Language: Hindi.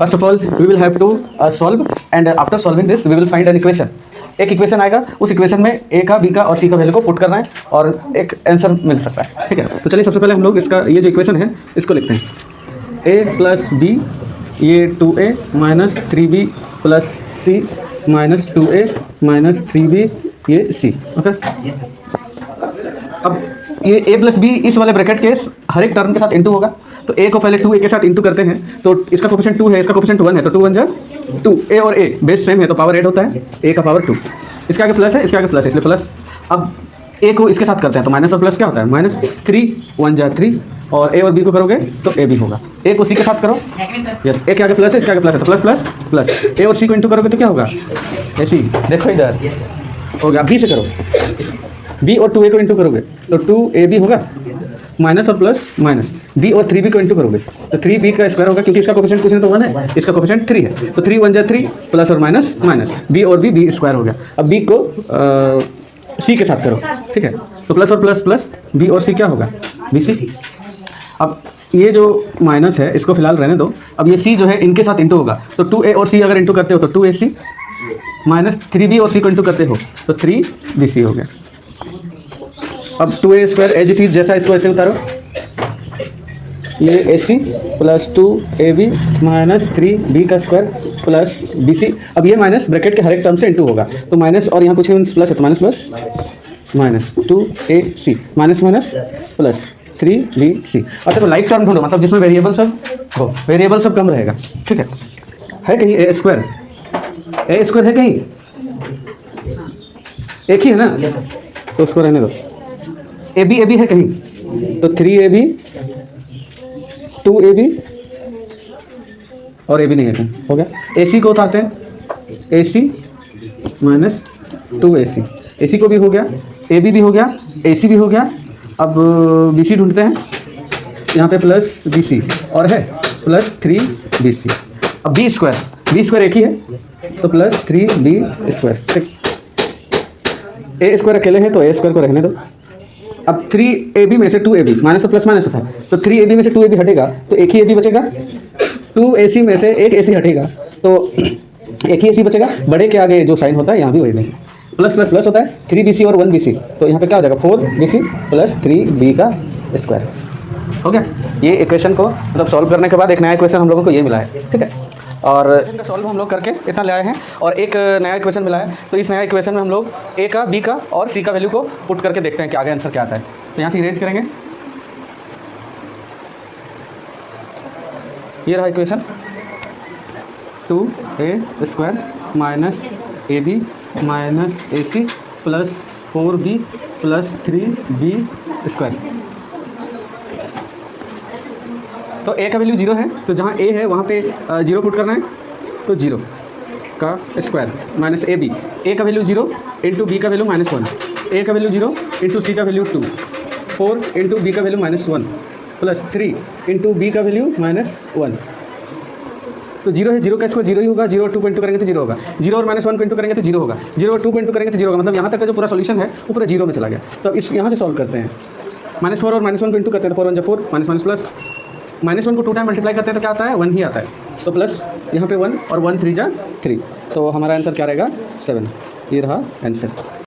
First of all we will have to solve and after solving this we will find an equation. एक इक्वेशन आएगा, उस इक्वेशन में ए का, बी का और सी का वैल्यू को पुट करना है और एक आंसर मिल सकता है। ठीक है, तो चलिए सबसे पहले हम लोग इसका ये जो इक्वेशन है इसको लिखते हैं। ए प्लस बी ये 2a माइनस 3b प्लस सी माइनस 2a माइनस 3b ये सी। ओके, अब ये a प्लस बी इस वाले ब्रैकेट के हर एक टर्म के साथ इंटू होगा। तो a को पहले 2a के साथ इंटू करते हैं, तो इसका कोफिशिएंट 2 है, इसका कोफिशिएंट 1 है, तो 2 1 जा 2। a और a बेस सेम है तो पावर ऐड होता है, a का पावर 2। इसके आगे प्लस है, इसके आगे प्लस है, इसलिए प्लस। अब a को इसके साथ करते हैं तो माइनस और प्लस क्या होता है, माइनस 3 1 जा 3, और a और b को करोगे तो a भी होगा। a को c के साथ करो, यस, a के आगे प्लस है, इसके आगे प्लस है तो प्लस प्लस प्लस। a और c को इंटू करोगे तो क्या होगा, ऐसी देखो इधर हो गया। b से करो, b और 2a को इंटू करोगे तो 2ab होगा, माइनस और प्लस माइनस। b और 3b को इंटू करोगे तो 3b का स्क्वायर होगा, क्योंकि इसका कोफिशिएंट कुछ नहीं तो 1 है, इसका कोफिशिएंट 3 है, तो 3 1 जा 3 प्लस और माइनस माइनस। b और b स्क्वायर हो गया। अब b को c के साथ करो, ठीक है, तो प्लस और प्लस प्लस b और c क्या होगा, bc। अब ये जो माइनस है इसको फिलहाल रहने दो। अब ये c जो है इनके साथ इंटू होगा, तो 2a और c अगर इंटू करते हो तो 2ac माइनस 3b और c को इंटू करते हो तो 3bc हो गया। अब 2a square as it is जैसा इसको ऐसे उतारो, ये ac plus 2ab minus 3b का स्क्वायर प्लस bc। अब ये माइनस ब्रैकेट के हर एक टर्म से इंटू होगा, तो माइनस और यहाँ कुछ प्लस है तो minus plus minus 2ac minus minus plus 3bc। और देखो लाइक टर्म ढूंढो, मतलब जिसमें वेरिएबल सब हो, वेरिएबल सब कम रहेगा। ठीक है कहीं a स्क्वायर है कहीं, एक ही है ना, तो उसको रहने दो। ab है कहीं तो 3ab 2ab और ab नहीं है कहीं, हो गया। ac को उतारते हैं, ac माइनस 2ac, ac को भी हो गया, ab भी हो गया, ac भी हो गया। अब bc ढूंढते हैं, यहाँ पे प्लस bc और है प्लस 3bc। अब b स्क्वायर एक ही है तो प्लस 3b स्क्वायर। ठीक, a स्क्वायर अकेले है तो a स्क्वायर को रहने दो। अब 3ab में से 2ab माइनस और प्लस माइनस होता है, तो 3ab में से 2ab हटेगा तो एक ही ab बचेगा, 2ac में से एक ac हटेगा तो एक ही ac बचेगा। बड़े के आगे जो साइन होता है यहाँ भी वही नहीं, प्लस प्लस प्लस होता है, 3bc और 1bc, तो यहाँ पे क्या हो जाएगा 4bc प्लस 3b का स्क्वायर। हो गया। ये इक्वेशन को मतलब सॉल्व करने के बाद एक नया इक्वेशन हम लोगों को ये मिला है। ठीक है, और इनका सॉल्व हम लोग करके इतना ले आए हैं और एक नया इक्वेशन मिला है। तो इस नया इक्वेशन में हम लोग a का, b का और c का वैल्यू को पुट करके देखते हैं कि आगे आंसर क्या आता है। तो यहाँ से इरेज करेंगे, ये रहा equation 2a square minus ab minus ac plus 4b plus 3b square. तो a का वैल्यू 0 है, तो जहाँ a है वहाँ पे 0 पुट करना है, तो 0 का स्क्वायर माइनस ab, a का वैल्यू 0 इंटू b का वैल्यू -1, a का वैल्यू 0 इंटू c का वैल्यू 2, 4 इंटू b का वैल्यू -1 प्लस 3 इंटू b का वैल्यू -1। तो 0 है, 0 का स्क्वायर 0 ही होगा, 0 और 2 को इंटू करेंगे तो 0 होगा, 0 और -1 को इंटू करेंगे तो 0 होगा, 0 और 2 को इंटू करेंगे तो 0 होगा। मतलब यहाँ तक का जो पूरा सॉल्यूशन है वो पूरा 0 में चला गया। तो अब इस यहाँ से सॉल्व करते हैं, -4 और -1 को इंटू करते हैं तो 4 1 जा 4 माइनस माइनस प्लस, -1 को 2 टाइम मल्टीप्लाई करते हैं तो क्या आता है 1 ही आता है, तो प्लस यहाँ पे 1 और 1 3 जा 3, तो हमारा आंसर क्या रहेगा 7। ये रहा आंसर।